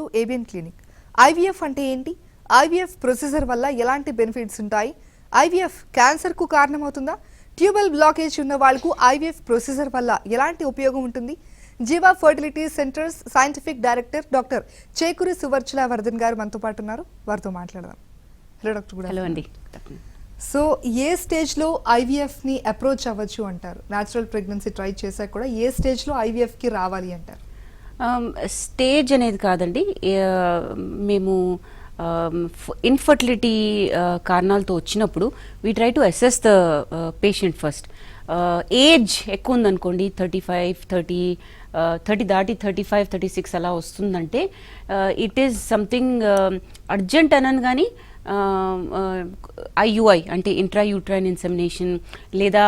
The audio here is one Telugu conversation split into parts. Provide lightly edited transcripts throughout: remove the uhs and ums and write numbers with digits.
To ABN clinic. ఐవీఎఫ్ అంటే ఏంటి? ఐవీఎఫ్ ప్రొసీజర్ వల్ల ఎలాంటి బెనిఫిట్స్ ఉంటాయి? ఐవీఎఫ్ క్యాన్సర్ కు కారణమవుతుందా? ట్యూబల్ బ్లాకేజ్ ఉన్న వాళ్ళకు ఐవీఎఫ్ ప్రొసీజర్ వల్ల ఎలాంటి ఉపయోగం ఉంటుంది? Jeeva fertility centres scientific director doctor Chekuri Suvarchala Vardhan గారు మనతో పాటు ఉన్నారు. వారితో మాట్లాడదాం. Hello doctor. హలో అండి. సో ఏ స్టేజ్లో ఐవీఎఫ్ని అప్రోచ్ అవ్వచ్చు అంటారు? న్యాచురల్ ప్రెగ్నెన్సీ ట్రై చేశాక కూడా ఏ స్టేజ్లో ఐవీఎఫ్కి రావాలి అంటారు? స్టేజ్ అనేది కాదండి, మేము ఇన్ఫర్టిలిటీ కారణాలతో వచ్చినప్పుడు we try to assess the patient first. Age ఎక్కువ ఉందనుకోండి, 30 దాటి 35, 36 అలా వస్తుందంటే ఇట్ ఈస్ సంథింగ్ అర్జెంట్ అనను కానీ ఐయుఐ అంటే ఇంట్రాయూట్రైన్ ఇన్సెమినేషన్ లేదా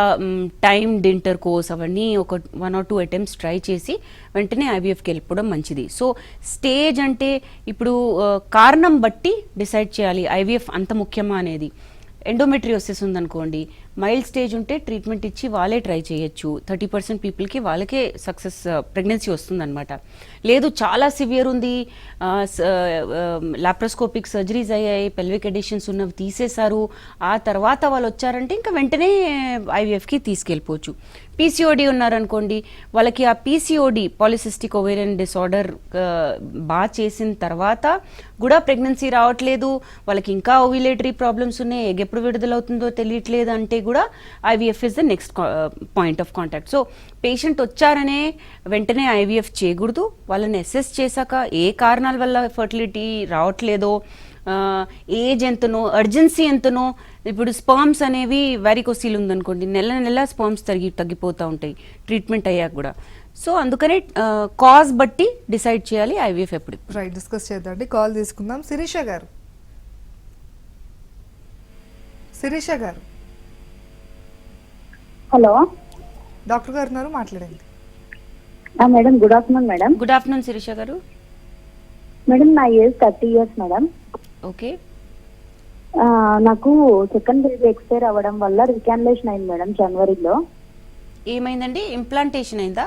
టైమ్డ్ ఇంటర్ కోర్స్ అవన్నీ ఒక 1 or 2 అటెంప్ట్స్ ట్రై చేసి వెంటనే ఐవీఎఫ్కి వెళ్ళిపోవడం మంచిది. సో స్టేజ్ అంటే ఇప్పుడు కారణం బట్టి డిసైడ్ చేయాలి ఐవీఎఫ్ అంత ముఖ్యమా అనేది. ఎండోమెట్రియోసిస్ ఉందనుకోండి, మైల్డ్ స్టేజ్ ఉంటే ట్రీట్మెంట్ ఇచ్చి వాళ్ళే ట్రై చేయొచ్చు. 30% పీపుల్కి వాళ్ళకే సక్సెస్ ప్రెగ్నెన్సీ వస్తుందన్నమాట. లేదు చాలా సివియర్ ఉంది, లాప్రోస్కోపిక్ సర్జరీస్ అయ్యాయి, పెల్విక్ ఎడిషన్స్ ఉన్నవి తీసేశారు, ఆ తర్వాత వాళ్ళు వచ్చారంటే ఇంకా వెంటనే ఐవీఎఫ్కి తీసుకెళ్ళిపోవచ్చు. పీసీఓడి ఉన్నారనుకోండి, వాళ్ళకి ఆ పీసీఓడి పాలిసిస్టిక్ ఓవేరియన్ డిసార్డర్ బాగా చేసిన తర్వాత కూడా ప్రెగ్నెన్సీ రావట్లేదు, వాళ్ళకి ఇంకా ఓవ్యులేటరీ ప్రాబ్లమ్స్ ఉన్నాయి, ఎగ్ ఎప్పుడు విడుదలవుతుందో తెలియట్లేదు అంటే కూడా IVF is the next point of contact. So patient వచ్చారనే వెంటనే ఐవీఎఫ్ చేయకూడదు. వాళ్ళని అసెస్ చేశాక ఏ కారణాల వల్ల ఫర్టిలిటీ రావట్లేదో, ఏజ్ ఎంతనో, అర్జెన్సీ ఎంతనో. ఇప్పుడు స్పర్మ్స్ అనేవి వారికోసీల్ ఉందనుకోండి, నెల స్పర్మ్స్ తగ్గిపోతూ ఉంటాయి ట్రీట్మెంట్ అయ్యాక కూడా. సో అందుకనే కాజ్ బట్టి డిసైడ్ చేయాలి ఐవీఎఫ్ ఎప్పుడు. రైట్, డిస్కస్ చేద్దాం. కాల్ తీసుకుందాం. శిరీష గారు. హలో, డాక్టర్ గారు ఉన్నారు, మాట్లాడండి. Madam good afternoon. Madam good afternoon Shirisha గారు. మేడం నా ఏజ్ 30 years మేడం. ఓకే. నాకు సెకండ్ బేబీ ఎక్స్పైర్ అవ్వడం వల్ల రీకాన్యులేషన్ అయింది మేడం జనవరిలో. ఏమైందండి? ఇంప్లాంటేషన్ అయిందా?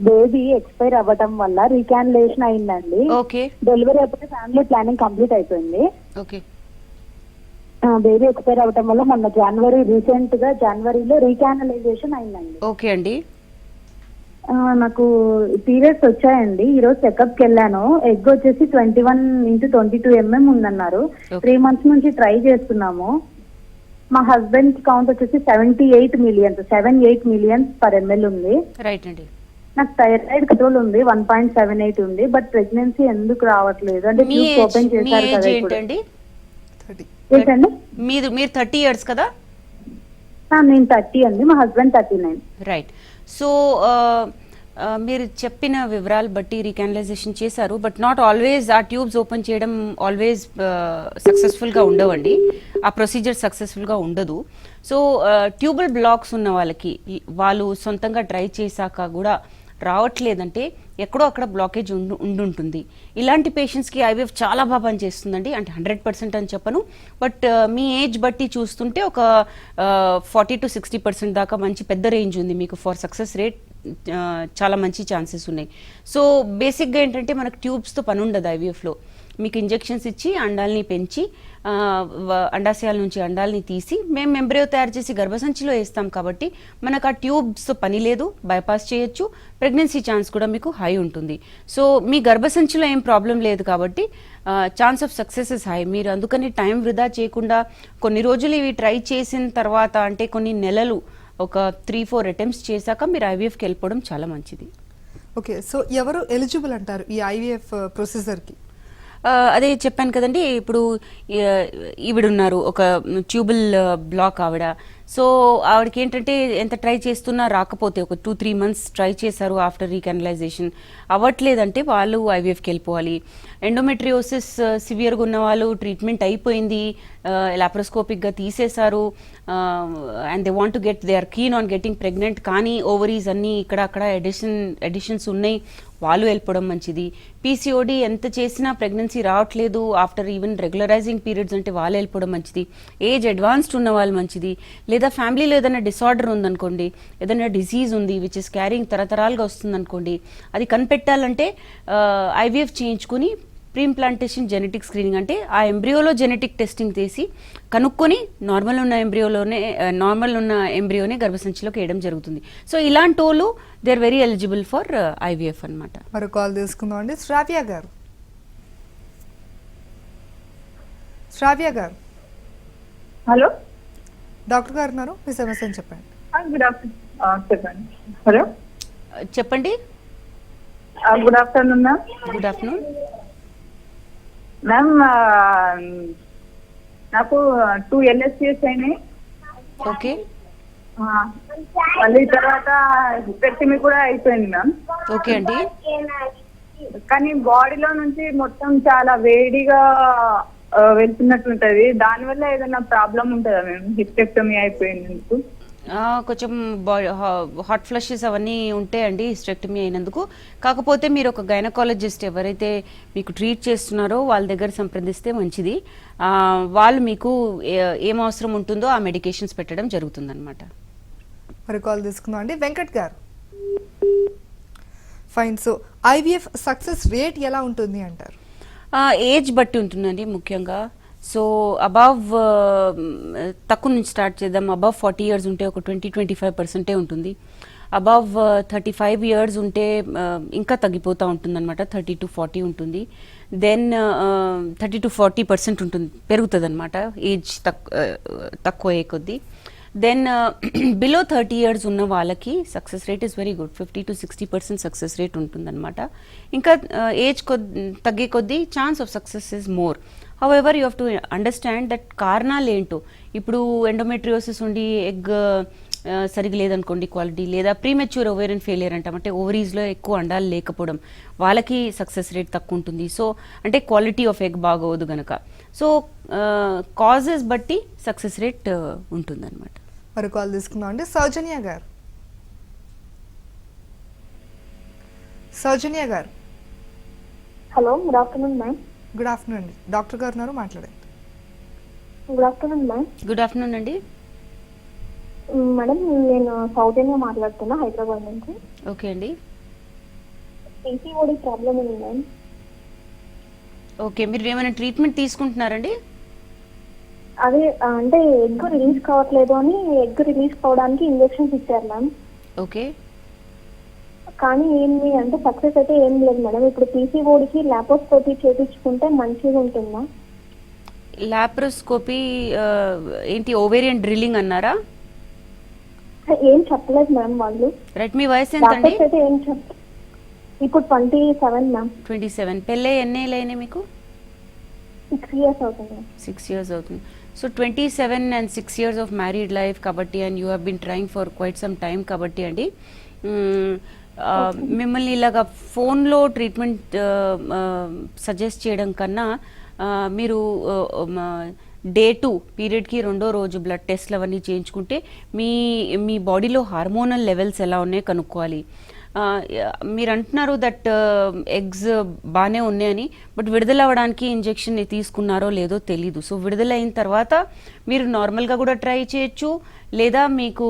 బేబీ ఎక్స్పైర్ అవ్వడం వల్ల రీకాన్యులేషన్ అయిందండి. ఓకే. డెలివరీ అప్పుడు ఫ్యామిలీ ప్లానింగ్ కంప్లీట్ అయిపోయింది. ఓకే. బేబీ ఎక్స్పైర్ అవ్వడం వల్ల మొన్న రీసెంట్ గా జనవరిలో రీకాన్యులైజేషన్ అయిందండి. ఓకే అండి. నాకు పీరియడ్స్ వచ్చాయండి. ఈ రోజు చెకప్ కి వెళ్ళాను. ఎగ్ వచ్చేసి 21x22 mm ఉందన్నారు. 3 months నుంచి ట్రై చేస్తున్నాము. మా హస్బెండ్ కౌంట్ వచ్చేసి 78 millions per ml ఉంది. రైట్ అండి. నాకు థైరాయిడ్ కంట్రోల్ ఉంది, 1.78 ఉంది. బట్ ప్రెగ్నెన్సీ ఎందుకు రావట్లేదు అంటే ఓపెన్ చేశారు కదా ఇప్పుడు. ఏంటండి? మీరు 30 years కదా? నేను 30 అండి, మా హస్బెండ్ 39. రైట్. సో మీరు చెప్పిన వివరాలు బట్టి రీకానలైజేషన్ చేశారు, బట్ నాట్ ఆల్వేస్ ఆ ట్యూబ్స్ ఓపెన్ చేయడం ఆల్వేస్ సక్సెస్ఫుల్గా ఉండవండి. ఆ ప్రొసీజర్ సక్సెస్ఫుల్గా ఉండదు. సో ట్యూబల్ బ్లాక్స్ ఉన్న వాళ్ళకి వాళ్ళు సొంతంగా ట్రై చేశాక కూడా రావట్లేదంటే ఎక్కడో అక్కడ బ్లాకేజ్ ఉండుంటుంది. ఇలాంటి పేషెంట్స్కి ఐవీఎఫ్ చాలా బాగా పనిచేస్తుందండి. అంటే 100% అని చెప్పను, బట్ మీ ఏజ్ బట్టి చూస్తుంటే ఒక 40 to 60% దాకా మంచి పెద్ద రేంజ్ ఉంది మీకు. ఫర్ సక్సెస్ రేట్ చాలా మంచి ఛాన్సెస్ ఉన్నాయి. సో బేసిక్గా ఏంటంటే మనకు ట్యూబ్స్తో పని ఉండదు ఐవీఎఫ్లో. మీకు ఇంజెక్షన్స్ ఇచ్చి అండాలని పెంచి అండాశయాల నుంచి అండాలని తీసి మేము ఎంబ్రియో తయారు చేసి గర్భసంచిలో వేస్తాం కాబట్టి మనకు ఆ ట్యూబ్స్తో పని లేదు, బైపాస్ చేయొచ్చు. ప్రెగ్నెన్సీ ఛాన్స్ కూడా మీకు హై ఉంటుంది. సో మీ గర్భసంచిలో ఏం ప్రాబ్లం లేదు కాబట్టి chance of success is high. మీరు అందుకని టైం వృధా చేయకుండా కొన్ని రోజులు ఇవి ట్రై చేసిన తర్వాత, అంటే కొన్ని నెలలు ఒక 3-4 అటెంప్ట్స్ చేశాక మీరు ఐవీఎఫ్కి వెళ్ళిపోవడం చాలా మంచిది. ఓకే. సో ఎవరు ఎలిజిబుల్ అంటారు ఈ ఐవీఎఫ్ ప్రొసీజర్కి? అదే చెప్పాను కదండి, ఇప్పుడు ఈవిడున్నారు ఒక ట్యూబల్ బ్లాక్ ఆవిడ. సో ఆవిడకి ఏంటంటే ఎంత ట్రై చేస్తున్నా రాకపోతే ఒక 2-3 months ట్రై చేశారు ఆఫ్టర్ రీకానలైజేషన్, అవ్వట్లేదంటే వాళ్ళు ఐవీఎఫ్కి వెళ్ళిపోవాలి. ఎండోమెట్రియోసిస్ సివియర్గా ఉన్న వాళ్ళు ట్రీట్మెంట్ అయిపోయింది, లాప్రోస్కోపిక్గా తీసేశారు, and they want to get, they are keen on getting pregnant, కానీ ఓవరీస్ అన్నీ ఇక్కడ అక్కడ ఎడిషన్స్ ఉన్నాయి, వాళ్ళు వెళ్ళిపోవడం మంచిది. పీసీఓడి ఎంత చేసినా ప్రెగ్నెన్సీ రావట్లేదు ఆఫ్టర్ ఈవెన్ రెగ్యులరైజింగ్ పీరియడ్స్ అంటే వాళ్ళు వెళ్ళిపోవడం మంచిది. ఏజ్ అడ్వాన్స్డ్ ఉన్న వాళ్ళు మంచిది. లేదా లేదా ఫ్యామిలీలో ఏదైనా డిసార్డర్ ఉందనుకోండి, ఏదైనా డిసీజ్ ఉంది విచ్ ఇస్ క్యారింగ్ తరతరాలుగా వస్తుందనుకోండి, అది కనిపెట్టాలంటే ఐవీఎఫ్ చేయించుకుని ప్రీ ఇంప్లాంటేషన్ జెనెటిక్ స్క్రీనింగ్ అంటే ఆ ఎంబ్రియోలో జెనెటిక్ టెస్టింగ్ చేసి కనుక్కొని నార్మల్ ఉన్న ఎంబ్రియోనే గర్భసంచిలోకి వేయడం జరుగుతుంది. సో ఇలాంటి వాళ్ళు they are very eligible for IVF అన్నమాట. మరి కాల్ తీసుకుందాం అండి. శ్రావ్య గారు, శ్రావ్య గారు. హలో, డాక్టర్ గారు ఉన్నారు, మీ సమస్యను చెప్పండి. Good afternoon. చెప్పండి. హలో, చెప్పండి. Good afternoon ma'am. Good afternoon ma'am. నాకు 2 LSCs అయినాయి. ఓకే. మళ్ళీ తర్వాత హిస్టెక్టమీ కూడా అయిపోయింది మ్యామ్. ఓకే అండి. కానీ బాడీలో నుంచి మొత్తం చాలా వేడిగా వెళ్తున్నట్టుంటది. దానివల్ల ఏదైనా ప్రాబ్లం ఉంటుందా మ్యామ్ హిస్టెక్టమీ అయిపోయినందుకు? కొంచెం హాట్ ఫ్లషెస్ అవన్నీ ఉంటాయండి హిస్టెక్టమీ అయినందుకు. కాకపోతే మీరు ఒక గైనకాలజిస్ట్ ఎవరైతే మీకు ట్రీట్ చేస్తున్నారో వాళ్ళ దగ్గర సంప్రదిస్తే మంచిది. వాళ్ళు మీకు ఏం అవసరం ఉంటుందో ఆ మెడికేషన్స్ పెట్టడం జరుగుతుందన్నమాట. మరి కాల్ తీసుకుందాం అండి. వెంకట్ గారు, fine. So IVF success rate ఎలా ఉంటుంది అంటారు? ఏజ్ బట్టి ఉంటుందండి ముఖ్యంగా. సో అబవ్ తక్కువ నుంచి స్టార్ట్ చేద్దాం. అబవ్ 40 years ఉంటే ఒక 20-25% ఉంటుంది. అబవ్ 35 years ఉంటే ఇంకా తగ్గిపోతూ ఉంటుంది అనమాట. 30 to 40 ఉంటుంది. దెన్ 30 to 40% ఉంటుంది, పెరుగుతుంది అనమాట ఏజ్ తక్కువ అయ్యే కొద్దీ. దెన్ బిలో 30 years ఉన్న వాళ్ళకి success rate is very good. 50 to 60% success rate ఉంటుందన్నమాట. ఇంకా ఏజ్ తగ్గే కొద్దీ chance of success is more. However you have to understand that కారణాలు ఏంటో. ఇప్పుడు ఎండోమెట్రియోసిస్ ఉండి ఎగ్ సరిగ్గా లేదనుకోండి క్వాలిటీ, లేదా ప్రీమెచ్యూర్ ఓవేరియన్ ఫెయిలియర్ అంటాం, అంటే ఓవరీస్లో ఎక్కువ అండాలు లేకపోవడం, వాళ్ళకి సక్సెస్ రేట్ తక్కువ ఉంటుంది. సో అంటే క్వాలిటీ ఆఫ్ ఎగ్ బాగోదు గనక. సో కాజెస్ బట్టి సక్సెస్ రేట్ ఉంటుందన్నమాట. మరి కాల్ తీసుకుందాం అండి. సౌజన్య గారు, సౌజన్య గారు. Hello, good afternoon ma'am. Good afternoon అండి. డాక్టర్ గారు ఉన్నారు, మాట్లాడండి. Good afternoon ma'am. Good afternoon అండి. మేడం, నేను సౌజన్య మాట్లాడుతున్నా, హైదరాబాద్ నుంచి. ఓకే అండి. పీసీఓడి ప్రాబ్లం ఉంది మ్యామ్. ఓకే, మీరు ఏమైనా ట్రీట్మెంట్ తీసుకుంటున్నారండి? అదే అంటే ఎగ్ రిలీజ్ కావట్లేదు అని ఎగ్ రిలీజ్ కావడానికి ఇంజెక్షన్స్ ఇచ్చారు మ్యామ్. ఓకే. కానీ ఏంటి అంటే సక్సెస్ అయితే ఏం లేదు మేడం. ఇప్పుడు పీసీఓడికి లాప్రోస్కోపీ చేయించుకుంటే మంచిగా ఉంటుందా? లాప్రోస్కోపీ ఏంటి, ఓవేరియన్ డ్రిల్లింగ్ అన్నారా? ఏం చెప్పలేదు మ్యామ్ వాళ్ళు. రైట్. మీ వయసు ఎంత అండి? అయితే ఏం ఇప్పుడు 27 మ్యామ్. 27. పెళ్ళి ఎన్ని ఏళ్ళు అయినాయి మీకు? 6 years అవుతుంది. 6 years అవుతుంది. So 27 and 6 years of married life కాబట్టి, and you have been trying for quite some time కాబట్టి అండి, మిమ్మల్ని ఇలాగా ఫోన్లో ట్రీట్మెంట్ సజెస్ట్ చేయడం కన్నా మీరు డే 2 పీరియడ్కి 2వ రోజు బ్లడ్ టెస్ట్లు అవన్నీ చేయించుకుంటే మీ బాడీలో హార్మోనల్ లెవెల్స్ ఎలా ఉన్నాయో కనుక్కోవాలి. మీరు అంటున్నారు దట్ ఎగ్స్ బాగానే ఉన్నాయని, బట్ విడుదల అవ్వడానికి ఇంజెక్షన్ తీసుకున్నారో లేదో తెలీదు. సో విడుదల అయిన తర్వాత మీరు నార్మల్గా కూడా ట్రై చేయొచ్చు, లేదా మీకు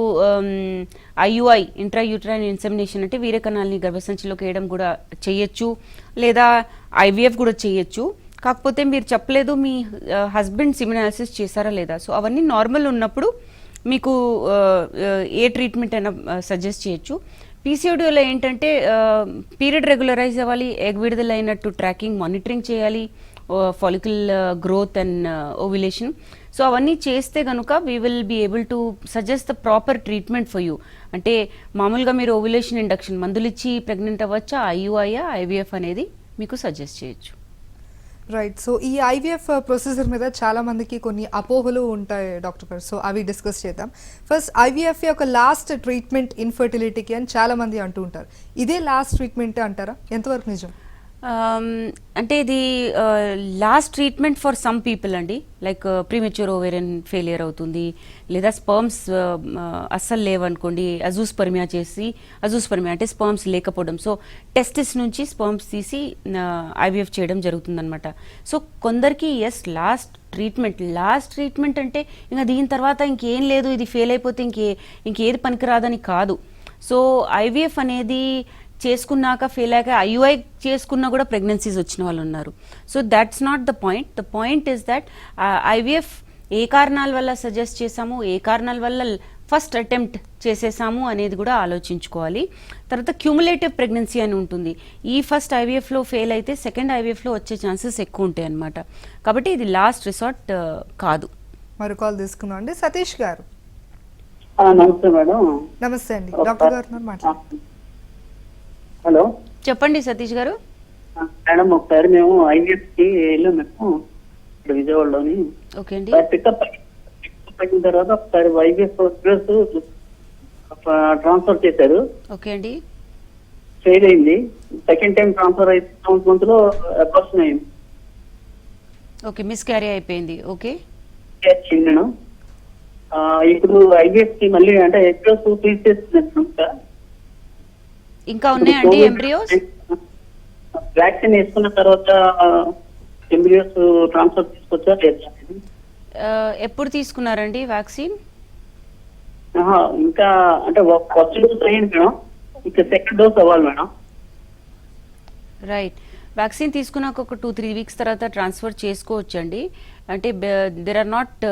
ఐయుఐ ఇంట్రాయూట్రైన్ ఇన్సెమినేషన్ అంటే వీర్య కణాలని గర్భసంచిలోకి వేయడం కూడా చేయొచ్చు, లేదా ఐవీఎఫ్ కూడా చేయొచ్చు. కాకపోతే మీరు చెప్పలేదు మీ హస్బెండ్ సిమినాలిసిస్ చేశారా లేదా. సో అవన్నీ నార్మల్ ఉన్నప్పుడు మీకు ఏ ట్రీట్మెంట్ అయినా సజెస్ట్ చేయొచ్చు. పీసీఓడీలో ఏంటంటే పీరియడ్ రెగ్యులరైజ్ అవ్వాలి, ఎగ్ విడుదల అయినట్టు ట్రాకింగ్ మానిటరింగ్ చేయాలి, follicle growth and ovulation. So అవన్నీ చేస్తే కనుక we will be able to suggest the proper treatment for you. అంటే మామూలుగా మీరు ఓవ్యులేషన్ ఇండక్షన్ మందులు ఇచ్చి ప్రెగ్నెంట్ అవ్వచ్చా, ఐయుఐయా, ఐవీఎఫ్ అనేది మీకు సజెస్ట్ చేయొచ్చు. రైట్. సో ఈ ఐవీఎఫ్ ప్రొసీజర్ మీద చాలా మందికి కొన్ని అపోహలు ఉంటాయి డాక్టర్ గారు. సో అవి డిస్కస్ చేద్దాం. ఫస్ట్, ఐవీఎఫ్ యొక్క లాస్ట్ ట్రీట్మెంట్ ఇన్ఫర్టిలిటీకి అని చాలా మంది అంటూ ఉంటారు. ఇదే లాస్ట్ ట్రీట్మెంట్ అంటారా? ఎంతవరకు నిజం? అంటే ఇది last treatment for some people అండి. లైక్ ప్రీమెచ్యూర్ ఓవేరియన్ ఫెయిలియర్ అవుతుంది, లేదా స్పర్మ్స్ అస్సలు లేవనుకోండి, అజూస్పర్మియా చేసి, అజూస్పర్మియా అంటే స్పర్మ్స్ లేకపోవడం, సో టెస్టిస్ నుంచి స్పర్మ్స్ తీసి ఐవీఎఫ్ చేయడం జరుగుతుందన్నమాట. సో కొందరికి as last treatment, last treatment అంటే ఇంకా దీని తర్వాత ఇంకేం లేదు, ఇది ఫెయిల్ అయిపోతే ఇంకేది పనికిరాదని కాదు. సో ఐవీఎఫ్ అనేది చేసుకున్నాక ఫెయిల్ అయ్యాక ఐయుఐ చేసుకున్నా కూడా ప్రెగ్నెన్సీస్ వచ్చిన వాళ్ళు ఉన్నారు. So that's not the point. The point is that IVF ఏ కారణాల వల్ల సజెస్ట్ చేసాము, ఏ కారణాల వల్ల ఫస్ట్ అటెంప్ట్ చేసేసాము అనేది కూడా ఆలోచించుకోవాలి. తర్వాత క్యూములేటివ్ ప్రెగ్నెన్సీ అని ఉంటుంది. ఈ ఫస్ట్ ఐవీఎఫ్లో ఫెయిల్ అయితే సెకండ్ ఐవీఎఫ్లో వచ్చే ఛాన్సెస్ ఎక్కువ ఉంటాయి అన్నమాట. కాబట్టి ఇది లాస్ట్ రిసార్ట్ కాదు. మరో కాల్ తీసుకుందాం అండి. సతీష్ గారు నమస్తే మేడం. నమస్తే అండి, డాక్టర్ గారు ఉన్నారు, మాట్లాడండి. హలో చెప్పండి సతీష్ గారు. మేడం, ఒకసారి మేము ఐవీఎఫ్ కి వెళ్ళాం మేము ఇక్కడ విజయవాడలోని. ఓకే అండి. పికప్ అయిన తర్వాత ఒకసారి ఐవీఎఫ్ ట్రాన్స్ఫర్ చేశారు. ఓకే అండి. ఫెయిల్ అయింది. సెకండ్ టైం ట్రాన్స్ఫర్ అయితే 7 months లో అబార్షన్ అయింది. ఓకే, మిస్ క్యారీ అయిపోయింది. ఓకే, చిన్నను ఇప్పుడు ఐవీఎఫ్ కి మళ్ళీ అంటే ఎగ్స్ తీసేస్తున్నారు. ఇంకా ఉన్నాయండి ఎంబ్రియోస్? వ్యాక్సిన్ వేసుకున్న తర్వాత ఎంబ్రియోస్ ట్రాన్స్ఫర్ తీసుకొచ్చా లేదా? ఎప్పుడు తీసుకున్నారండి వ్యాక్సిన్? ఇంకా అంటే ఫస్ట్ డోస్ అయ్యింది మేడం, ఇంకా సెకండ్ డోస్ అవ్వాలి మేడం. రైట్. వ్యాక్సిన్ తీసుకున్నాక ఒక 2-3 weeks తర్వాత ట్రాన్స్ఫర్ చేసుకోవచ్చండి. అంటే దెర్ ఆర్ నాట్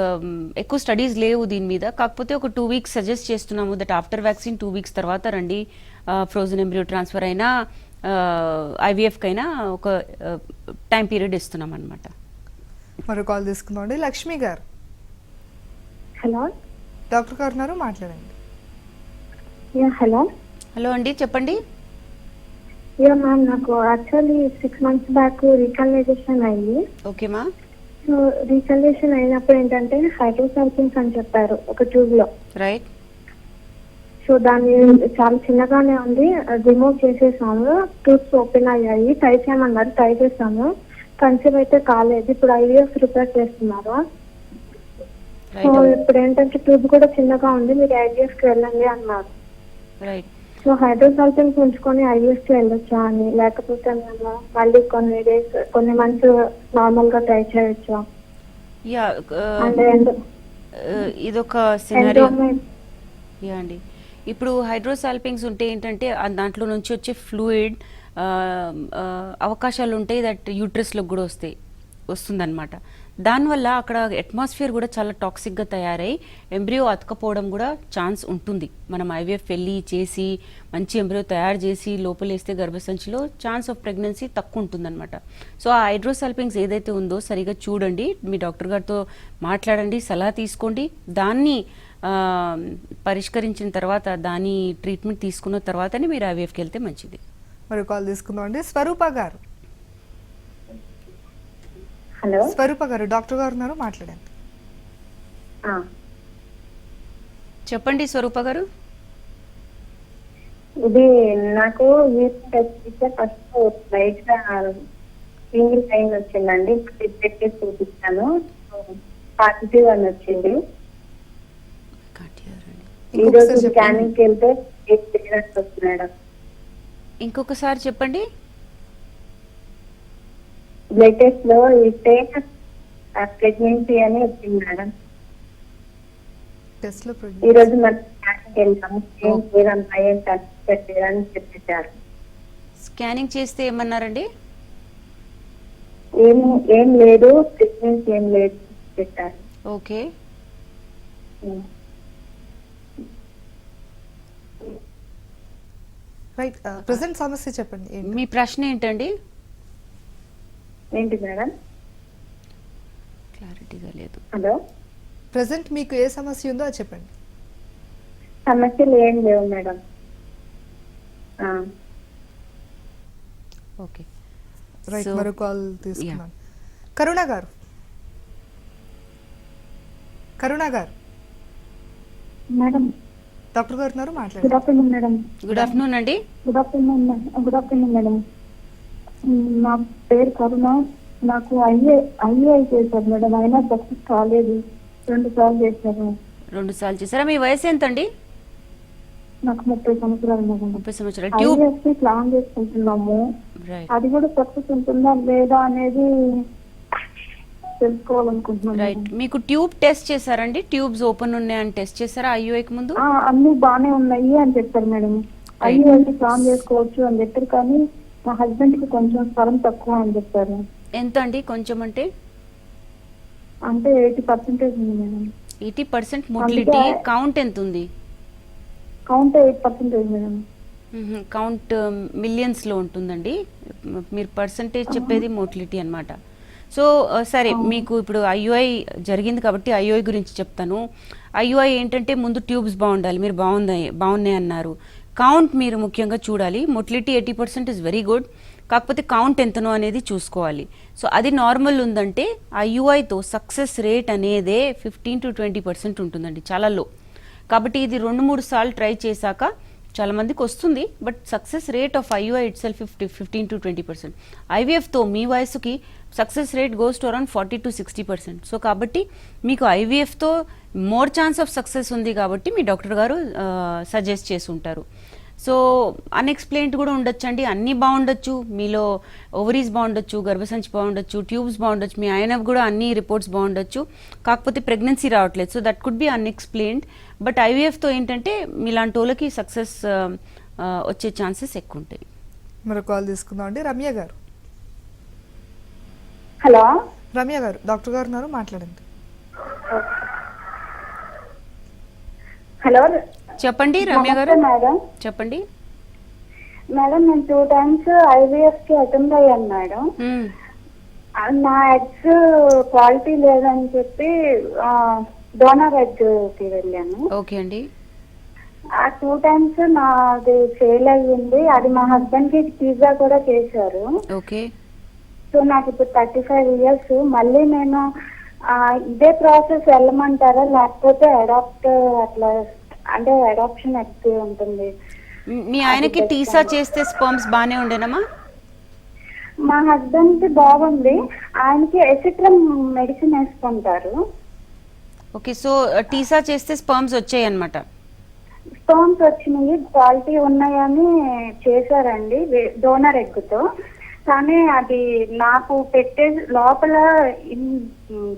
ఎక్కువ స్టడీస్ లేవు దీని మీద. కాకపోతే ఒక 2 weeks సజెస్ట్ చేస్తున్నాము దట్ ఆఫ్టర్ వ్యాక్సిన్ 2 weeks తర్వాత రండి. ఫ్రోజన్ ఎంబ్రియో ట్రాన్స్ఫర్ అయినా ఐవీఎఫ్ కైనా ఒక టైం పీరియడ్ ఇస్తున్నాం అనమాట. మరో కాల్ తీసుకుందాం అండి. లక్ష్మి గారు, హలో డాక్టర్ గారు ఉన్నారు, మాట్లాడండి. హలో హలో అండి, చెప్పండి. మ్యామ్, నాకు యాక్చువల్లీ 6 months బ్యాక్ రీకన్లైజేషన్ అయ్యి, ఓకే మా. సో రీకన్లైజేషన్ అయినప్పుడు ఏంటంటే హైడ్రోసల్ఫిన్స్ అని చెప్పారు ఒక ట్యూబ్ లో. రైట్. సో దాన్ని చాలా చిన్నగానే ఉంది, రిమూవ్ చేసేసాము. ట్యూబ్స్ ఓపెన్ అయ్యాయి, ట్రై చేయమన్నారు, ట్రై చేసాము, కన్సీవ్ అయితే కాలేదు. ఇప్పుడు ఐవీఎఫ్ ప్రిపేర్ చేస్తున్నారు. సో ఇప్పుడు ఏంటంటే ట్యూబ్ కూడా చిన్నగా ఉంది, మీరు ఐవీఎఫ్ కి వెళ్ళండి అన్నారు. రైట్. సో హైడ్రోసల్ఫిన్స్ ఉంచుకొని ఐవీఎఫ్ కి వెళ్ళొచ్చా అని, లేకపోతే మేము మళ్ళీ కొన్ని మంత్స్ నార్మల్ గా ట్రై చేయొచ్చా? యా, అండ్ ఇదొక సినారియో. యా అండి, ఇప్పుడు హైడ్రోసాల్పింగ్స్ ఉంటే ఏంటంటే దాంట్లో నుంచి వచ్చే ఫ్లూయిడ్ అవకాశాలు ఉంటాయి దట్ యూట్రస్లో కూడా వస్తుందన్నమాట. దానివల్ల అక్కడ అట్మాస్ఫియర్ కూడా చాలా టాక్సిక్గా తయారై ఎంబ్రియో అతకపోవడం కూడా ఛాన్స్ ఉంటుంది. మనం ఐవీఎఫ్ వెళ్ళి చేసి మంచి ఎంబ్రియో తయారు చేసి లోపలేస్తే గర్భసంచిలో ఛాన్స్ ఆఫ్ ప్రెగ్నెన్సీ తక్కువ ఉంటుందన్నమాట. సో ఆ హైడ్రోసాల్పింగ్స్ ఏదైతే ఉందో సరిగా చూడండి, మీ డాక్టర్ గారితో మాట్లాడండి, సలహా తీసుకోండి. దాన్ని పరిష్కరించిన తర్వాత దాని ట్రీట్మెంట్ తీసుకున్న తర్వాతనే మీరు ఐవీఎఫ్కి వెళ్తే మంచిది. మరో కాల్ తీసుకుందాం అండి. స్వరూప గారు. హలో స్వరూప గారు, డాక్టర్ గారు ఉన్నారు, మాట్లాడండి. చెప్పండి స్వరూప గారు. ఇది నాకు ఫస్ట్ లైట్ గా సింగిల్ టైం వచ్చిందండి, పెట్టి చూపిస్తాను, పాజిటివ్ అని వచ్చింది. ఈ రోజు స్కానింగ్ కి వెళ్తే మేడం. ఇంకొకసారి చెప్పండి. బ్లడ్ టెస్ట్ లో ఇస్తే ప్రెగ్నెన్సీ అని వచ్చింది మేడం. టెస్ట్ లో ఈ రోజు మనం స్కానింగ్ వెళ్తాము, ఏదంతా ఏం పెట్టారని చెప్పేశారు. స్కానింగ్ చేస్తే ఏమన్నారండి? ఏం లేదు, ప్రెగ్నెన్సీ ఏం లేదు చెప్పారు. ఓకే. రైట్. ప్రెసెంట్ సమస్య చెప్పండి. మీ ప్రశ్న ఏంటండి? ఏంటి మేడం? క్లారిటీగా లేదు. హలో, ప్రెసెంట్ మీకు ఏ సమస్య ఉందో అది చెప్పండి. సమస్యలు ఏం లేవు మేడం. ఓకే. రైట్. So, మరో కాల్ తీసుకున్నాను. కరుణ గారు, కరుణ గారు, మేడం డాక్టర్ గారు ఉన్నారు, గుడ్ మాట్లాడండి. Afternoon madam. గుడ్ ఆఫ్టర్నూన్ అండి. Good afternoon madam. నా పేరు కరుణ. నాకు ఐఏ చేశారు మేడం, అయినా సక్సెస్ కాలేదు. 2 సార్లు చేశారు. 2 సార్లు చేశారా? మీ వయసు ఎంతండి? నాకు 30 సంవత్సరాలు మేడం. 30 సంవత్సరాలు. ట్యూబ్ ఐఏఎఫ్ ప్లాన్ చేసుకుంటున్నాము, రైట్. అది కూడా సక్సెస్ ఉంటుందా లేదా అనేది తెలుసుకోవాలనుకుంటున్నాను రైట్, మేడం. మీకు ట్యూబ్ టెస్ట్ చేశారండి? ట్యూబ్స్ ఓపెన్ ఉన్నాయని టెస్ట్ చేశారా ఐయుఐకి ముందు? అన్ని బానే ఉన్నాయి అని చెప్పారు మేడం. అయ్యి అయితే ప్లాన్ చేసుకోవచ్చు అని చెప్పారు, కానీ మా హస్బెండ్ కి కొంచెం స్థలం తక్కువ అని చెప్పారు. ఎంత అండి కొంచెం అంటే? అంటే 80% ఉంది మేడం. 80% మొటిలిటీ. కౌంట్ ఎంత ఉంది? Count 8% madam. కౌంట్ మిలియన్స్లో ఉంటుందండి, మీరు పర్సంటేజ్ చెప్పేది మోటిలిటీ అన్నమాట. సో సరే, మీకు ఇప్పుడు ఐయుఐ జరిగింది కాబట్టి ఐయుఐ గురించి చెప్తాను. ఐయుఐ ఏంటంటే ముందు ట్యూబ్స్ బాగుండాలి, మీరు బాగున్నాయి అన్నారు. కౌంట్ మీరు ముఖ్యంగా చూడాలి. మొటిలిటీ 80% ఇస్ వెరీ గుడ్, కాకపోతే కౌంట్ ఎంతనో అనేది చూసుకోవాలి. సో అది నార్మల్ ఉందంటే ఐయుఐతో సక్సెస్ రేట్ అనేదే 15 to 20% ఉంటుందండి, చాలా లో. కాబట్టి ఇది 2-3 సార్లు ట్రై చేశాక చాలా మందికి వస్తుంది, but success rate of IUI it self 15 to 20%. ఐవీఎఫ్తో మీ వయసుకి success rate goes to around 40 to 60%. So కాబట్టి మీకు ఐవీఎఫ్తో మోర్ ఛాన్స్ ఆఫ్ సక్సెస్ ఉంది కాబట్టి మీ డాక్టర్ గారు సజెస్ట్ చేసి ఉంటారు. సో అన్ఎక్స్ప్లెయిన్డ్ కూడా ఉండొచ్చండి, అన్నీ బాగుండొచ్చు, మీలో ఓవరీస్ బాగుండొచ్చు, గర్భసంచి బాగుండొచ్చు, ట్యూబ్స్ బాగుండొచ్చు, మీ ఐఎన్ఎఫ్ కూడా అన్ని రిపోర్ట్స్ బాగుండొచ్చు, కాకపోతే ప్రెగ్నెన్సీ రావట్లేదు. So that could be unexplained. But ఐవీఎఫ్తో ఏంటంటే మీలాంటి వాళ్ళకి సక్సెస్ వచ్చే ఛాన్సెస్ ఎక్కువ ఉంటాయి. మరో కాల్ తీసుకుందాం అండి. రమ్య గారు. హలో రమ్య గారు, డాక్టర్ గారు ఉన్నారు, మాట్లాడండి. హలో చెప్పండి రమ్య గారు, మేడం. చెప్పండి. మేడం నేను 2 times ఐవీఎఫ్ కి అటెండ్ అయ్యాను మేడం. నా ఎగ్స్ క్వాలిటీ లేదని చెప్పి డోనర్ ఎగ్ కి వెళ్ళాను. ఓకే అండి. ఆ 2 times నాది ఫెయిల్ అయ్యింది. అది మా హస్బెండ్ కి పిజ్జా కూడా చేశారు. ఓకే. సో నాకు ఇప్పుడు 35 years. మళ్ళీ నేను ఇదే ప్రాసెస్ వెళ్ళమంటారా, లేకపోతే అడాప్ట్ అట్లా అంటే అడాప్షన్ ఎగ్ ఉంటుంది? మీ ఆయనకి టీసా చేస్తే స్పర్మ్స్ బాగానే ఉండేనమ్మా? మా హస్బెండ్ కి బాగుంది, ఆయనకి ఎసిట్రమ్ మెడిసిన్ వేసుకుంటారు. ఓకే, సో టీసా చేస్తే స్పర్మ్స్ వచ్చాయి అన్నమాట. స్టోన్స్ వచ్చినాయి, క్వాలిటీ ఉన్నాయని చేశారండి డోనర్ ఎగ్ తో. కానీ అది నాకు పెట్టే లోపల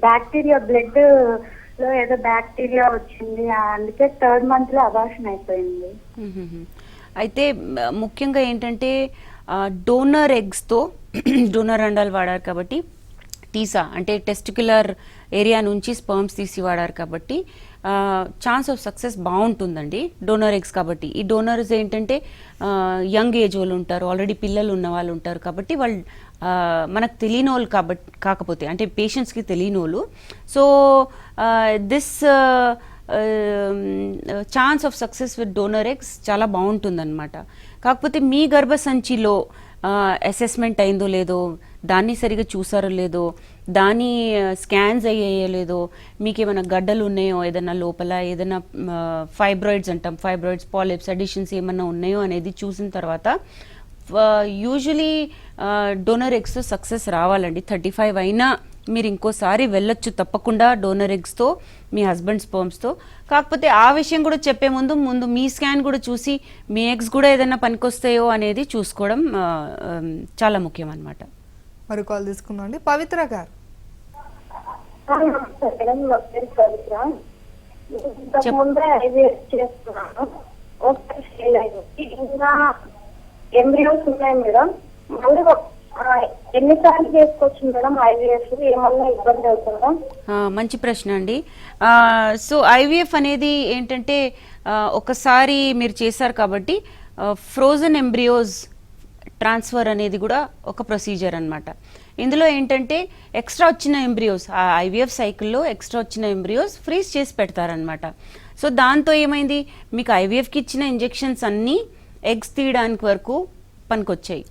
బ్యాక్టీరియా బ్లడ్ లో ఏదో బ్యాక్టీరియా వచ్చింది, అందుకే 3rd month లో అబార్షన్ అయిపోయింది. అయితే ముఖ్యంగా ఏంటంటే డోనర్ ఎగ్స్తో డోనర్ అండాలు వాడారు కాబట్టి, టీసా అంటే టెస్టిక్యులర్ ఏరియా నుంచి స్పర్మ్స్ తీసి వాడారు కాబట్టి ఛాన్స్ ఆఫ్ సక్సెస్ బాగుంటుందండి డోనర్ ఎగ్స్. కాబట్టి ఈ డోనర్స్ ఏంటంటే యంగ్ ఏజ్ వాళ్ళు ఉంటారు, ఆల్రెడీ పిల్లలు ఉన్న వాళ్ళు ఉంటారు, కాబట్టి వాళ్ళు మనకు తెలియని వాళ్ళు కాకపోతే అంటే పేషెంట్స్కి తెలియని వాళ్ళు. So this chance of success with donor eggs చాలా బాగుంటుందన్నమాట. కాకపోతే మీ గర్భసంచిలో అసెస్మెంట్ అయిందో లేదో, దాన్ని సరిగా చూసారో లేదో, దాని స్కాన్స్ అయ్యాయో లేదో, మీకు ఏమైనా గడ్డలు ఉన్నాయో ఏదైనా లోపల, ఏదైనా ఫైబ్రాయిడ్స్ అంటాం, ఫైబ్రాయిడ్స్, పాలిప్స్, అడిషన్స్ ఏమన్నా ఉన్నాయో అనేది చూసిన తర్వాత యూజువలీ డోనర్ ఎగ్స్తో సక్సెస్ రావాలండి. 35 అయినా మీరు ఇంకోసారి వెళ్ళొచ్చు తప్పకుండా డోనర్ ఎగ్స్తో, మీ హస్బెండ్ స్పర్మ్స్తో. కాకపోతే ఆ విషయం కూడా చెప్పే ముందు మీ స్కాన్ కూడా చూసి మీ ఎగ్స్ కూడా ఏదైనా పనికొస్తాయో అనేది చూసుకోవడం చాలా ముఖ్యం అన్నమాట. మరి కాల్ తీసుకుందాం అండి. పవిత్ర గారు. ముందే ఐవీఎఫ్ చేస్తున్నాను, ఒకసారి ఫెయిల్ అయింది. ఇంకా ఎంబ్రియోస్ ఉన్నాయి మేడం, మళ్ళీ ఎన్నిసార్లు చేసుకోవచ్చు మేడం ఐవీఎఫ్? ఏమన్నా ఇబ్బంది అవుతుందా? మంచి ప్రశ్న అండి. సో ఐవీఎఫ్ అనేది ఏంటంటే ఒకసారి మీరు చేశారు కాబట్టి ఫ్రోజన్ ఎంబ్రియోస్ ట్రాన్స్ఫర్ అనేది కూడా ఒక ప్రొసీజర్ అన్నమాట. ఇందులో ఏంటంటే ఎక్స్ట్రా వచ్చిన ఎంబ్రియోస్, ఆ ఐవీఎఫ్ సైకిల్లో ఎక్స్ట్రా వచ్చిన ఎంబ్రియోస్ ఫ్రీజ్ చేసి పెడతారనమాట. సో దాంతో ఏమైంది, మీకు ఐవీఎఫ్కి ఇచ్చిన ఇంజెక్షన్స్ అన్నీ ఎగ్స్ తీయడానికి వరకు పనికొచ్చాయి.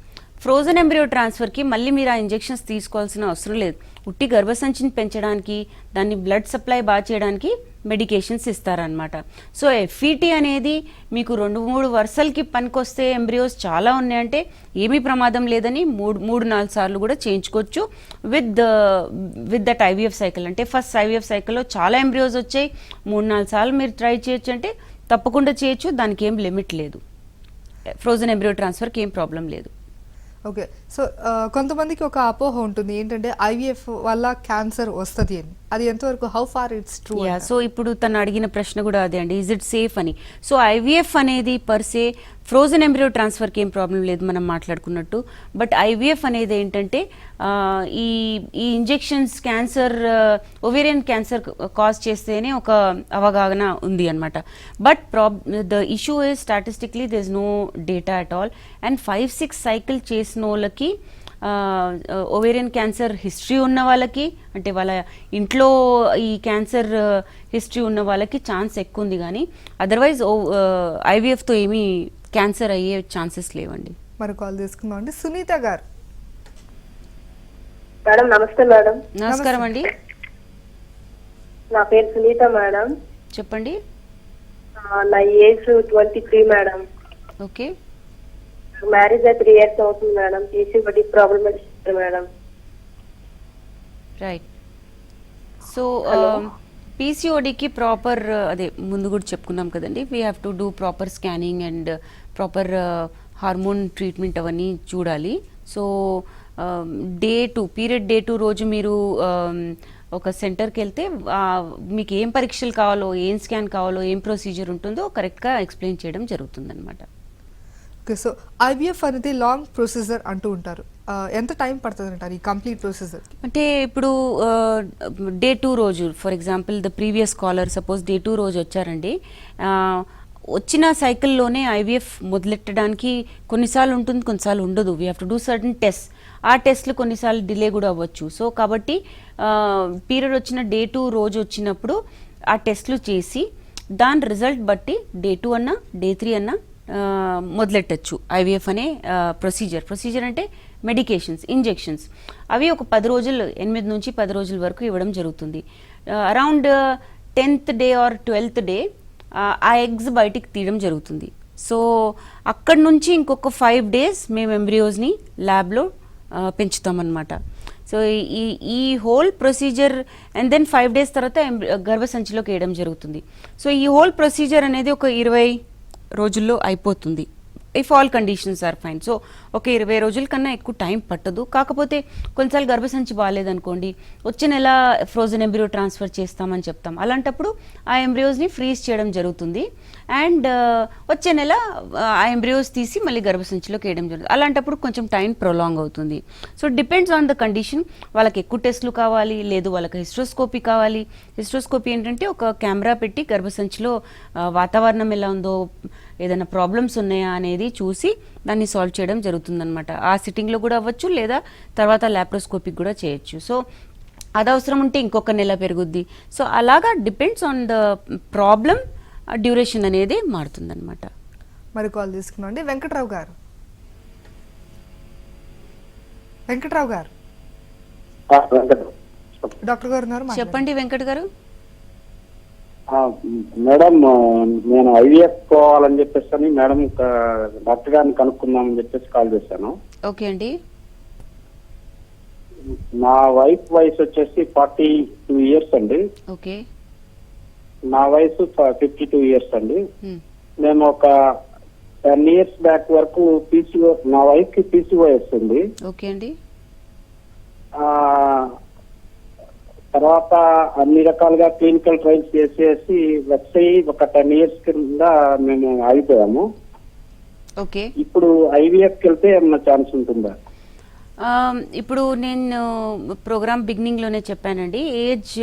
ఫ్రోజన్ ఎంబ్రియో ట్రాన్స్ఫర్కి మళ్ళీ మీరు ఆ ఇంజెక్షన్స్ తీసుకోవాల్సిన అవసరం లేదు. ఉట్టి గర్భసంచిని పెంచడానికి, దాన్ని బ్లడ్ సప్లై బాగా చేయడానికి మెడికేషన్స్ ఇస్తారనమాట. సో ఎఫ్ఈటీ అనేది మీకు 2-3 వరుసలకి పనికొస్తే ఎంబ్రియోస్ చాలా ఉన్నాయంటే ఏమీ ప్రమాదం లేదని 3-4 సార్లు కూడా చేయించుకోవచ్చు విత్ దట్ ఐవీఎఫ్ సైకిల్. అంటే ఫస్ట్ ఐవీఎఫ్ సైకిల్లో చాలా ఎంబ్రియోస్ వచ్చాయి, 3-4 సార్లు మీరు ట్రై చేయొచ్చు అంటే తప్పకుండా చేయొచ్చు, దానికి ఏం లిమిట్ లేదు. ఫ్రోజన్ ఎంబ్రియో ట్రాన్స్ఫర్కి ఏం ప్రాబ్లం లేదు. ఓకే. సో కొంతమందికి ఒక అపోహ ఉంటుంది ఏంటంటే ఐవీఎఫ్ వల్ల క్యాన్సర్ వస్తుంది అని. అది ఎంతవరకు how far it's true? So ఇప్పుడు తను అడిగిన ప్రశ్న కూడా అదే అండి, ఇజ్ ఇట్ సేఫ్ అని. సో ఐవీఎఫ్ అనేది పర్సే ఫ్రోజన్ ఎంబ్రియో ట్రాన్స్ఫర్కి ఏం ప్రాబ్లం లేదు మనం మాట్లాడుకున్నట్టు. బట్ ఐవీఎఫ్ అనేది ఏంటంటే ఈ ఈ injections cancer, ovarian cancer cause చేస్తేనే ఒక అవగాహన ఉంది అనమాట. But the issue is statistically there is no data at all. And 5-6 cycle చేసిన వాళ్ళకి ఓవేరియన్ క్యాన్సర్ హిస్టరీ ఉన్న వాళ్ళకి, అంటే వాళ్ళ ఇంట్లో ఈ క్యాన్సర్ హిస్టరీ ఉన్న వాళ్ళకి ఛాన్స్ ఎక్కువ ఉంది, కానీ అదర్వైజ్ ఐవీఎఫ్తో ఏమీ క్యాన్సర్ అయ్యే ఛాన్సెస్ లేవండి. మరి కాల్ తీసుకుందాం అండి. సునీత గారు. మేడం నమస్తే మేడం. నమస్కారం అండి, నా పేరు సునీత మేడం. చెప్పండి. నా ఏజ్ 23 మేడం. ఓకే. మ్యారేజ్ అయి 3 years అవుతుంది మేడం. పీసీఓడి ప్రాబ్లమ్ వచ్చింది మేడం. రైట్. సో పీసీఓడికి ప్రాపర్ అదే ముందు కూడా చెప్పుకున్నాం కదండి, we have to do proper scanning and proper hormone treatment అవన్నీ చూడాలి. సో పీరియడ్ డే 2 రోజు మీరు ఒక సెంటర్కి వెళ్తే మీకు ఏం పరీక్షలు కావాలో, ఏం స్కాన్ కావాలో, ఏం ప్రొసీజర్ ఉంటుందో కరెక్ట్గా ఎక్స్ప్లెయిన్ చేయడం జరుగుతుందన్నమాట. ఓకే. సో ఐవీఎఫ్ అనేది లాంగ్ ప్రొసీజర్ అంటూ ఉంటారు. ఎంత టైం పడుతుంది అంటారు ఈ కంప్లీట్ ప్రొసీజర్? అంటే ఇప్పుడు డే 2 రోజు, for example the previous caller suppose day 2 రోజు వచ్చారండి, వచ్చిన సైకిల్లోనే ఐవీఎఫ్ మొదలెట్టడానికి కొన్నిసార్లు ఉంటుంది, కొన్నిసార్లు ఉండదు. We have to do certain test. ఆ టెస్ట్లు కొన్నిసార్లు డిలే కూడా అవ్వచ్చు. సో కాబట్టి పీరియడ్ వచ్చిన డే 2 రోజు వచ్చినప్పుడు ఆ టెస్ట్లు చేసి దాని రిజల్ట్ బట్టి డే 2 అన్నా డే 3 అన్నా మొదలెట్టచ్చు ఐవీఎఫ్ అనే ప్రొసీజర్ అంటే మెడికేషన్స్, ఇంజెక్షన్స్. అవి ఒక 10 రోజులు, 8 నుంచి 10 రోజుల వరకు ఇవ్వడం జరుగుతుంది. Around 10th day or 12th day ఆ ఎగ్స్ బయటికి తీయడం జరుగుతుంది. సో అక్కడి నుంచి ఇంకొక 5 days మేము ఎంబ్రియోస్ని ల్యాబ్లో పెంచుతామన్నమాట. సో ఈ whole procedure and then 5 days తర్వాత గర్భసంచిలోకి వేయడం జరుగుతుంది. సో ఈ హోల్ ప్రొసీజర్ అనేది ఒక 20 రోజుల్లో అయిపోతుంది, if all conditions are fine. So ఒక 20 రోజుల కన్నా ఎక్కువ టైం పట్టదు. కాకపోతే కొన్నిసార్లు గర్భసంచి బాగాలేదనుకోండి, వచ్చే నెల ఫ్రోజన్ ఎంబ్రియో ట్రాన్స్ఫర్ చేస్తామని చెప్తాం. అలాంటప్పుడు ఆ ఎంబ్రియోస్ని ఫ్రీజ్ చేయడం జరుగుతుంది అండ్ వచ్చే నెల ఆ ఎంబ్రియోస్ తీసి మళ్ళీ గర్భసంచిలోకి వేయడం జరుగుతుంది. అలాంటప్పుడు కొంచెం టైం ప్రొలాంగ్ అవుతుంది. So depends on the condition. వాళ్ళకి ఎక్కువ టెస్ట్లు కావాలి, లేదు వాళ్ళకి హిస్ట్రోస్కోపీ కావాలి. హిస్ట్రోస్కోపీ ఏంటంటే ఒక కెమెరా పెట్టి గర్భసంచిలో వాతావరణం ఎలా ఉందో, ఏదైనా ప్రాబ్లమ్స్ ఉన్నాయా అనేది చూసి దాన్ని సాల్వ్ చేయడం జరుగుతుందన్నమాట. ఆ సిట్టింగ్లో కూడా అవ్వచ్చు, లేదా తర్వాత ల్యాప్రోస్కోపిక్ కూడా చేయొచ్చు. సో అది అవసరం ఉంటే ఇంకొక నెల పెరుగుద్ది. సో అలాగా depends on the problem, duration అనేది మారుతుందన్నమాట. మరి కాల్ తీసుకున్నాం అండి. వెంకట్రావు గారు. వెంకట్రావు గారు, డాక్టర్ గారు ఉన్నారు, చెప్పండి వెంకట్ గారు. మేడం, నేను ఐవీఎఫ్ పోవాలని చెప్పేసి మేడం డాక్టర్ గారిని కనుక్కుందామని చెప్పేసి కాల్ చేశాను. ఓకే అండి. నా వైఫ్ వయసు వచ్చేసి 42 years అండి. ఓకే. నా వయసు 52 years అండి. మేము ఒక 10 years బ్యాక్ వరకు పీసీఓ, నా వైఫ్ కి పీసీఓ వస్తుంది. ఓకే అండి. తర్వాత అన్ని రకాలుగా క్లినికల్ ట్రయల్స్ చేసేసి వచ్చి ఒక 10 years కింద మేము ఆగిపోయాము. ఓకే. ఇప్పుడు ఐవీఎఫ్కి వెళ్తే ఏమన్నా ఛాన్స్ ఉంటుందా? ఇప్పుడు నేను ప్రోగ్రామ్ బిగినింగ్లోనే చెప్పానండి, ఏజ్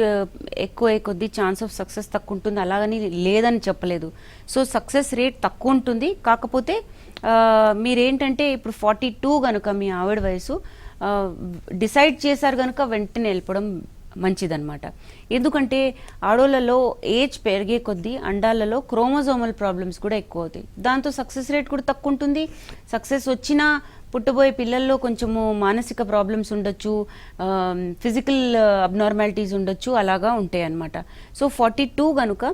ఎక్కువ కొద్దీ ఛాన్స్ ఆఫ్ సక్సెస్ తక్కువ ఉంటుంది, అలాగని లేదని చెప్పలేదు. సో సక్సెస్ రేట్ తక్కువ ఉంటుంది. కాకపోతే మీరేంటంటే ఇప్పుడు 42 కనుక మీ ఆవిడ వయసు డిసైడ్ చేశారు కనుక వెంటనే వెళ్ళిపోవడం మంచిదన్నమాట. ఎందుకంటే ఆడోళ్ళలో ఏజ్ పెరిగే కొద్దీ అండాలలో క్రోమోజోమల్ ప్రాబ్లమ్స్ కూడా ఎక్కువ అవుతాయి. దాంతో సక్సెస్ రేట్ కూడా తక్కువ ఉంటుంది. సక్సెస్ వచ్చినా పుట్టబోయే పిల్లల్లో కొంచెము మానసిక ప్రాబ్లమ్స్ ఉండొచ్చు, ఫిజికల్ అబ్నార్మాలిటీస్ ఉండొచ్చు, అలాగా ఉంటాయి అన్నమాట. సో 42 కనుక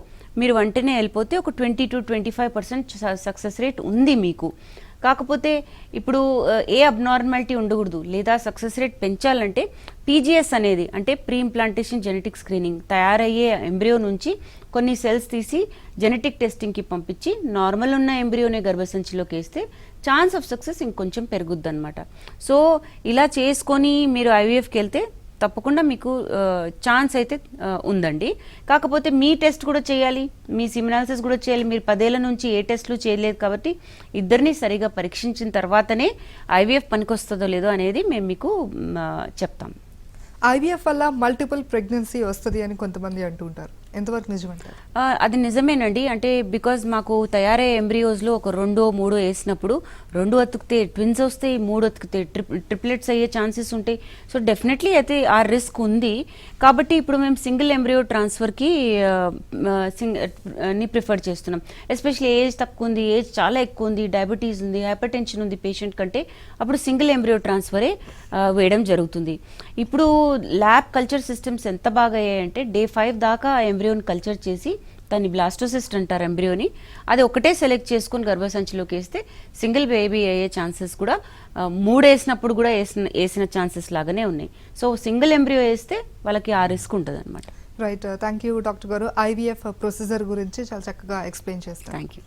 మీరు వెంటనే వెళ్ళిపోతే ఒక 20 to 25% సక్సెస్ రేట్ ఉంది మీకు. కాకపోతే ఇప్పుడు ఏ అబ్నార్మాలిటీ ఉండకూడదు లేదా సక్సెస్ రేట్ పెంచాలంటే పీజీఎస్ అనేది అంటే ప్రీ ఇంప్లాంటేషన్ జెనెటిక్ స్క్రీనింగ్, తయారయ్యే ఎంబ్రియో నుంచి కొన్ని సెల్స్ తీసి జెనెటిక్ టెస్టింగ్కి పంపించి నార్మల్ ఉన్న ఎంబ్రియోనే గర్భసంచిలోకి వేస్తే ఛాన్స్ ఆఫ్ సక్సెస్ ఇంకొంచెం పెరుగుద్ది అనమాట. సో ఇలా చేసుకొని మీరు ఐవీఎఫ్కి వెళ్తే తప్పకుండా మీకు ఛాన్స్ అయితే ఉందండి. కాకపోతే మీ టెస్ట్ కూడా చేయాలి, మీ సిమినాలిసిస్ కూడా చేయాలి. మీరు 10 ఏళ్ల నుంచి ఏ టెస్ట్లు చేయలేదు కాబట్టి ఇద్దరిని సరిగా పరీక్షించిన తర్వాతనే ఐవీఎఫ్ పనికొస్తుందో లేదో అనేది మేము మీకు చెప్తాం. ఐవీఎఫ్ వల్ల మల్టిపుల్ ప్రెగ్నెన్సీ వస్తుంది అని కొంతమంది అంటుంటారు, ఎంతవరకు నిజమంటారు? అది నిజమేనండి. అంటే బికాజ్ మాకు తయారయ్యే ఎంబ్రియోస్లో ఒక 2-3 వేసినప్పుడు 2 అతుకుతే ట్విన్స్ వస్తాయి, 3 అతుకుతే ట్రిప్లెట్స్ అయ్యే ఛాన్సెస్ ఉంటాయి. సో డెఫినెట్లీ అయితే ఆ రిస్క్ ఉంది. కాబట్టి ఇప్పుడు మేము సింగిల్ ఎంబ్రియో ట్రాన్స్ఫర్కి ని ప్రిఫర్ చేస్తున్నాం. ఎస్పెషల్లీ ఏజ్ తక్కువ ఉంది, ఏజ్ చాలా ఎక్కువ ఉంది, డయాబెటీస్ ఉంది, హైపర్ టెన్షన్ ఉంది పేషెంట్ కంటే, అప్పుడు సింగిల్ ఎంబ్రియో ట్రాన్స్ఫరే వేయడం జరుగుతుంది. ఇప్పుడు ల్యాబ్ కల్చర్ సిస్టమ్స్ ఎంత బాగా అయ్యాయంటే Day 5 దాకా ఎంబ్రియోని కల్చర్ చేసి దాన్ని బ్లాస్టోసిస్ట్ అంటారు ఎంబ్రియోని, అది ఒకటే సెలెక్ట్ చేసుకుని గర్భసంచిలోకి వేస్తే సింగిల్ బేబీ అయ్యే ఛాన్సెస్ కూడా 3 వేసినప్పుడు కూడా వేసిన ఛాన్సెస్ లాగానే ఉన్నాయి. సో సింగిల్ ఎంబ్రియో వేస్తే వాళ్ళకి ఆ రిస్క్ ఉంటుంది అనమాట. రైట్, థ్యాంక్ యూ డాక్టర్ గారు. ఐవీఎఫ్ ప్రొసీజర్ గురించి చాలా చక్కగా ఎక్స్ప్లెయిన్ చేస్తారు. Thank you.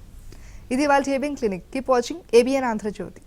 ఇది వాళ్ళ ABN clinic. Keep watching ABN Andhra Jyothi.